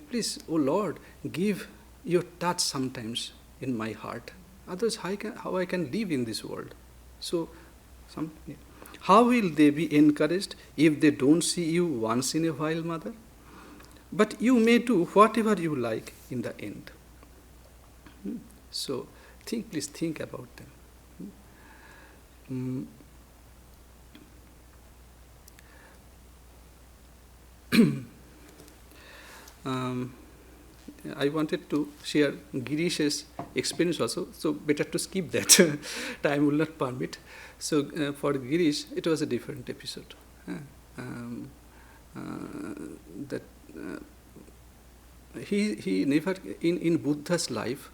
A: Please, O Lord, give your touch sometimes in my heart. Otherwise, how I can live in this world? So, how will they be encouraged if they don't see you once in a while, mother? But you may do whatever you like in the end. So, please think about them. I wanted to share Girish's experience also, so better to skip that. Time will not permit. So for Girish, it was a different episode. He never, in Buddha's life,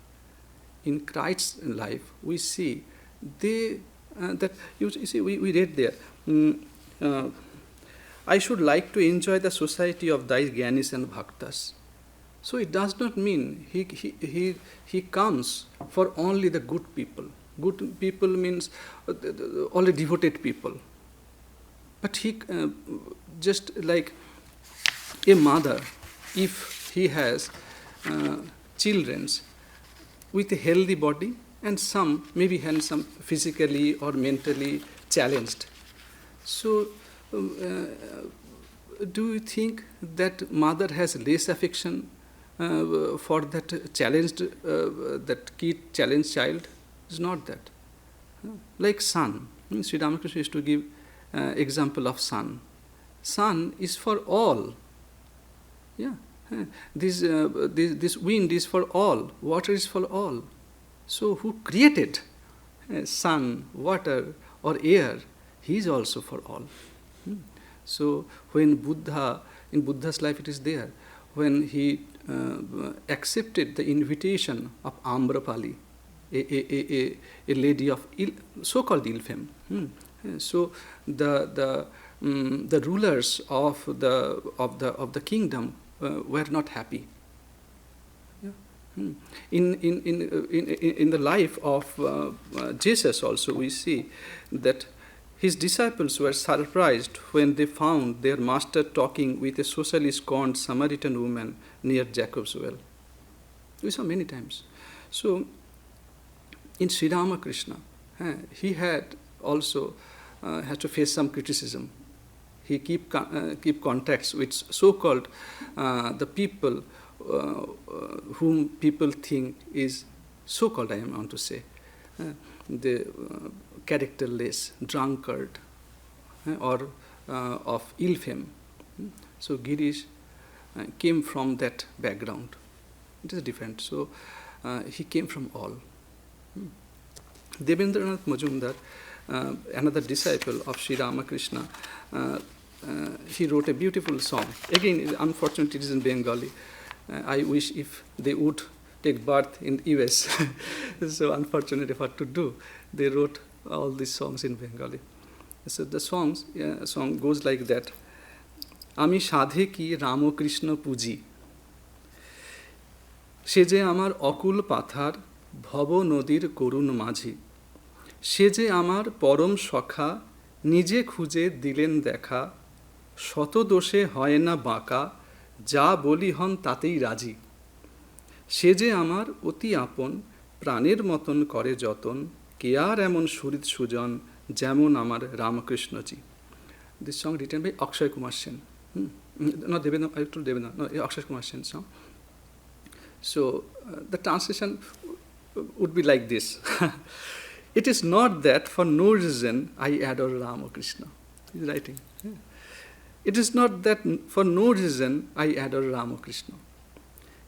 A: in Christ's life, we see that you see we read there. I should like to enjoy the society of thy Gyanis and Bhaktas. So it does not mean he comes for only the good people. Good people means only devoted people. But he, just like a mother, if he has children with a healthy body and some maybe handsome physically or mentally challenged. So do you think that mother has less affection for that challenged, that kid challenged child? It's not that. Like sun. Sri Ramakrishna used to give example of sun. Sun is for all. Yeah. This wind is for all. Water is for all. So who created sun, water, or air? He is also for all. So when Buddha, in Buddha's life it is there, when he accepted the invitation of Amrapali, a lady of so-called ill fame. So the rulers of the kingdom were not happy. In the life of Jesus also we see that his disciples were surprised when they found their master talking with a socially scorned Samaritan woman near Jacob's well. We saw many times. So, in Sri Ramakrishna, he had also had to face some criticism. He keep contacts with so-called the people whom people think is so-called, I want to say, the characterless, drunkard, or of ill fame. So Girish came from that background. It is different. So he came from all. Devendranath Majumdar, another disciple of Sri Ramakrishna, he wrote a beautiful song. Again, unfortunately, it is in Bengali. I wish if they would take birth in the US. So unfortunately, what to do? They wrote all these songs in Bengali. So the song goes like that. Ami sadhe ki Ramo Krishna puji. সে যে আমার অকুল পাথার ভব নদীর করুণ মাঝি সে যে আমার পরম সখা নিজে খুঁজে দিলেন দেখা শত দোষে হয় না বাঁকা যা বলি হন তাতেই রাজি সে যে আমার অতি আপন প্রাণের মতন করে যতন কে আর এমন সুহৃদ সুজন যেমন আমার রামকৃষ্ণজি. This song written by Akshay Kumar Sen. Not Devendra, I told Devendra, no, Akshay Kumar Sen song. So the translation would be like this. It is not that for no reason I adore Ramakrishna. He's writing. It is not that for no reason I adore Ramakrishna.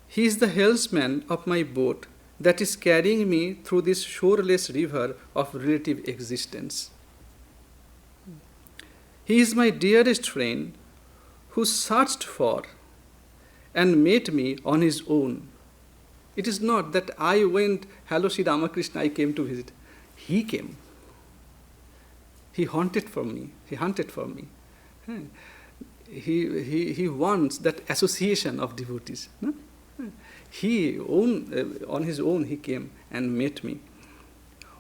A: He is the helmsman of my boat that is carrying me through this shoreless river of relative existence. He is my dearest friend who searched for and met me on his own. It is not that I went, hello Sri Ramakrishna, I came to visit. He came. He hunted for me. He wants that association of devotees. No? On his own he came and met me.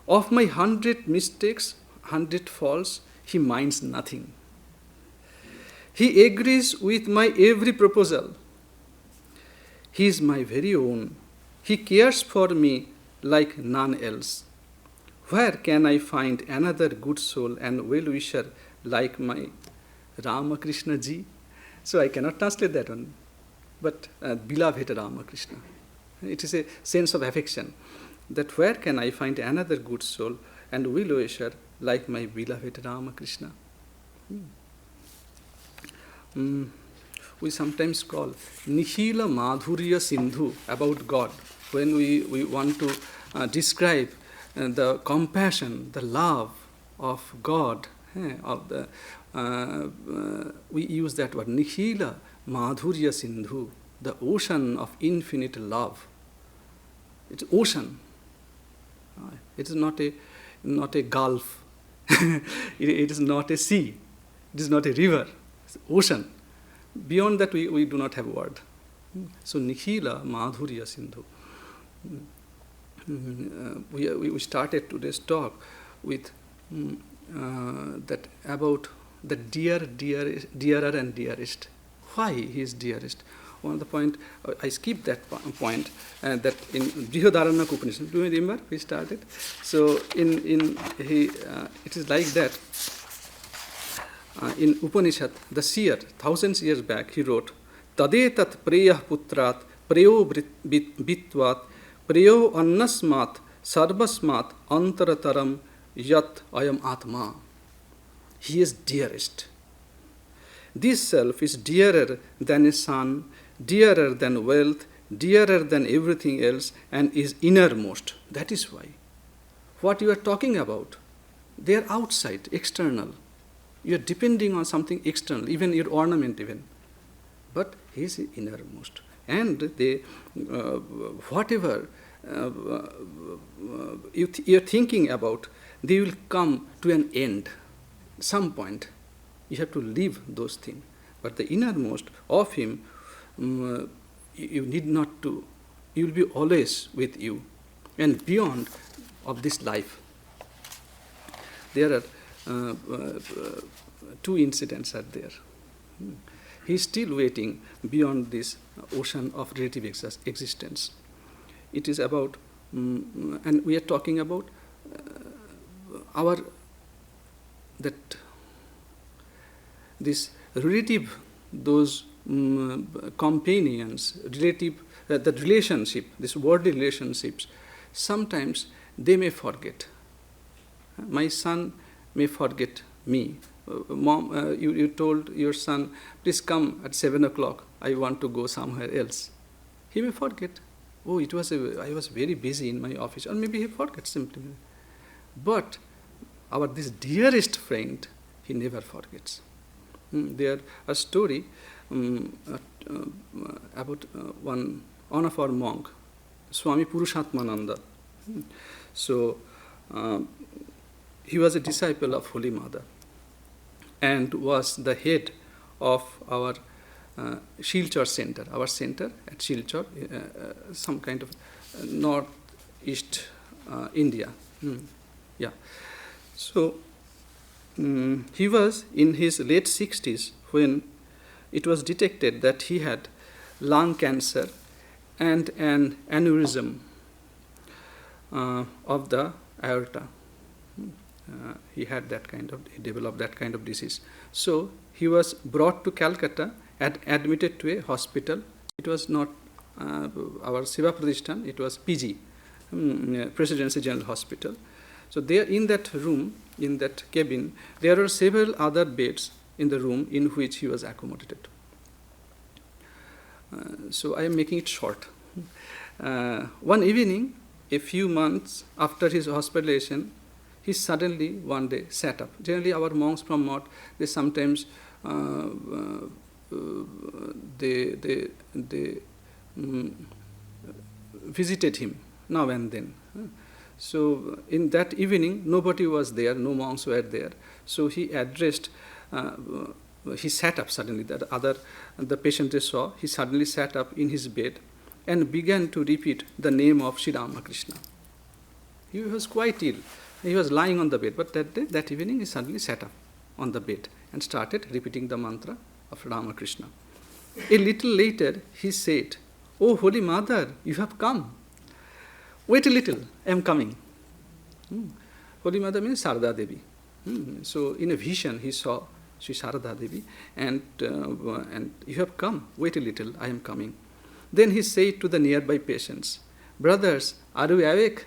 A: Of my 100 mistakes, 100 faults, he minds nothing. He agrees with my every proposal. He is my very own. He cares for me like none else. Where can I find another good soul and well-wisher like my Ramakrishna ji? So I cannot translate that one. But beloved Ramakrishna. It is a sense of affection. That where can I find another good soul and well-wisher like my beloved Ramakrishna? We sometimes call Nihila Madhurya Sindhu about God when we want to describe the compassion, the love of God, we use that word, Nihila Madhurya Sindhu, the ocean of infinite love. It's ocean. It is not a gulf. It is not a sea. It is not a river. It's ocean. Beyond that, we do not have a word. So Nihila Madhurya Sindhu. We started today's talk with that about the dearer and dearest. Why he is dearest? One of the point, I skipped that point, that in Brihadaranyaka Upanishad, do you remember we started? So it is like that. In Upanishad, the seer, thousands years back, he wrote, Tadetat preyah putrat, preyo bitvat, preyo annasmat, sarvasmat, antarataram, yat ayam atma. He is dearest. This self is dearer than a son, dearer than wealth, dearer than everything else, and is innermost. That is why. What you are talking about, they are outside, external. You are depending on something external, even your ornament even. But he is innermost. And they, whatever you are thinking about, they will come to an end. Some point. You have to leave those things. But the innermost of him, you need not to. He will be always with you and beyond of this life. There are two incidents are there. He is still waiting beyond this ocean of relative existence. It is about, and we are talking about this relative, those companions, relative, the relationship, this worldly relationships, sometimes they may forget. My son may forget me. Mom, you told your son, please come at 7 o'clock, I want to go somewhere else. He may forget. Oh, I was very busy in my office. Or maybe he forgets simply. But this dearest friend, he never forgets. There a story about one of our monk, Swami Shivarchanananda. So he was a disciple of Holy Mother and was the head of our Shilchar center, our center at Shilchar, some kind of northeast India. Yeah. So he was in his late 60s when it was detected that he had lung cancer and an aneurysm of the aorta. He developed that kind of disease. So he was brought to Calcutta and admitted to a hospital. It was not our Seva Pradishtan, it was PG, Presidency General Hospital. So there in that room, in that cabin, there are several other beds in the room in which he was accommodated. So I am making it short. One evening, a few months after his hospitalization, he suddenly one day sat up. Generally, our monks from Mott, they sometimes they visited him now and then. So in that evening, nobody was there, no monks were there. So he addressed, he sat up suddenly. The patient they saw, he suddenly sat up in his bed and began to repeat the name of Sri Ramakrishna. He was quite ill. He was lying on the bed, but that evening he suddenly sat up on the bed and started repeating the mantra of Ramakrishna. A little later, he said, "Oh, Holy Mother, you have come. wait a little, I am coming. Holy Mother means Sarada Devi. So in a vision he saw Sri Sarada Devi, and you have come, wait a little, I am coming. Then he said to the nearby patients, brothers, are you awake?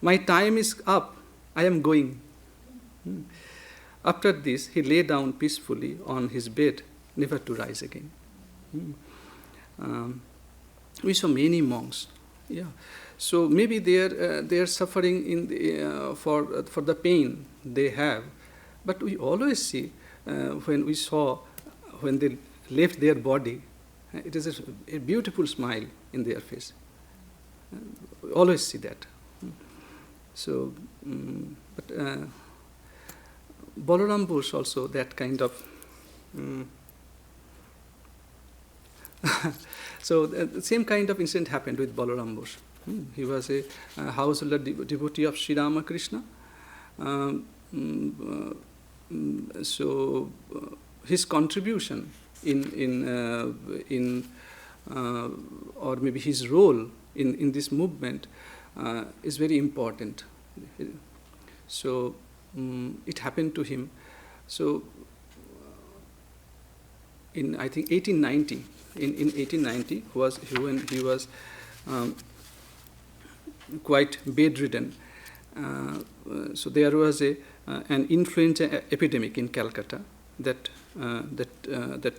A: My time is up, I am going. After this, he lay down peacefully on his bed, never to rise again. We saw many monks. Yeah. So maybe they are suffering in the, for the pain they have, but we always see when they left their body, it is a beautiful smile in their face. We always see that. So, but Balaram Bose also that kind of. So the same kind of incident happened with Balaram Bose. He was a householder devotee of Sri Ramakrishna. So his contribution or maybe his role in this movement is very important. So it happened to him. So in I think 1890, in 1890 when he was quite bedridden. So there was an influenza epidemic in Calcutta that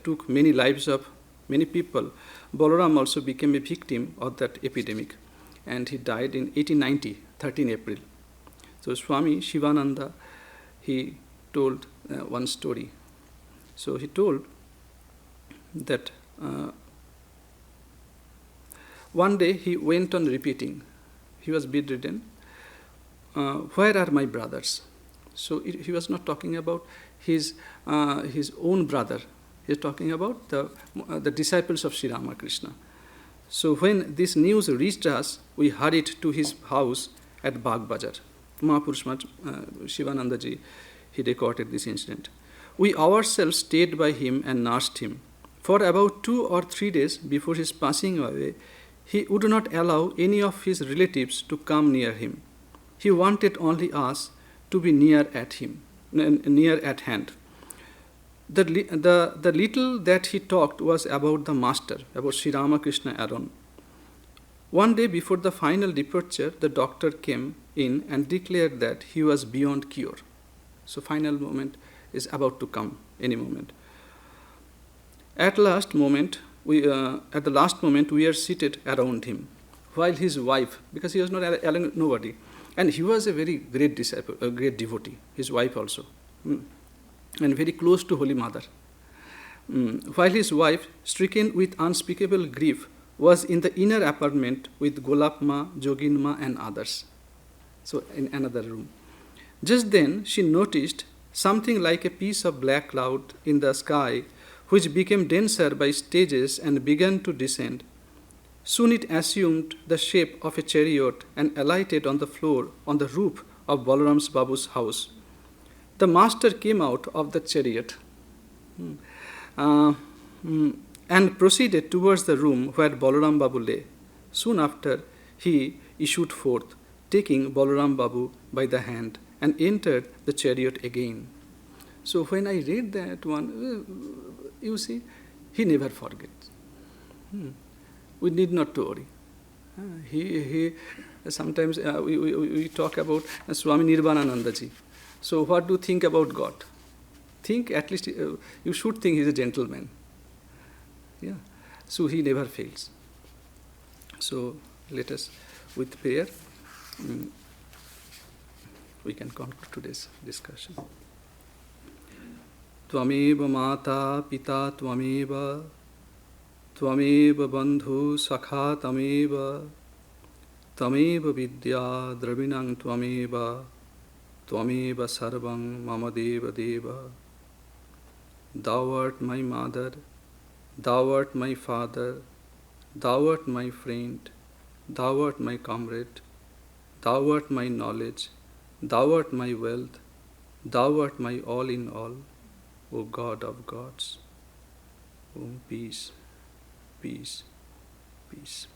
A: took many lives of many people. Balaram also became a victim of that epidemic, and he died in 1890, 13 April. So Swami Shivananda, he told one story. So he told that one day he went on repeating. He was bedridden. Where are my brothers? So he was not talking about his own brother. He was talking about the disciples of Sri Ramakrishna. So when this news reached us, we hurried to his house at Bagh Bazar. Mahapurush Shivananda ji, he recorded this incident. We ourselves stayed by him and nursed him. For about 2 or 3 days before his passing away, he would not allow any of his relatives to come near him. He wanted only us to be near at hand. The little that he talked was about the Master, about Sri Ramakrishna alone. One day before the final departure, the doctor came in and declared that he was beyond cure. So final moment is about to come any moment. At the last moment, we are seated around him, while his wife, because he was not allowing nobody, and he was a very great disciple, a great devotee, his wife also, and very close to Holy Mother. While his wife, stricken with unspeakable grief, was in the inner apartment with Golapma, Joginma, and others. So in another room. Just then, she noticed something like a piece of black cloud in the sky, which became denser by stages and began to descend. Soon it assumed the shape of a chariot and alighted on the floor, on the roof of Balaram Babu's house. The master came out of the chariot and proceeded towards the room where Balaram Babu lay. Soon after, he issued forth, taking Balaram Babu by the hand, and entered the chariot again. So when I read that one, you see, he never forgets. We need not to worry. He sometimes we talk about Swami Nirvanananda ji. So what do you think about God? Think, at least you should think he's a gentleman. Yeah. So he never fails. So let us, with prayer, we can conclude today's discussion. Tvameva mata pita tvameva, tvameva bandhu sakha tameva, tameva vidya dravinang tvameva, tvameva sarvam mama deva deva. Thou art my mother, thou art my father, thou art my friend, thou art my comrade, thou art my knowledge, thou art my wealth, thou art my all in all, O God of gods. Om peace, peace, peace.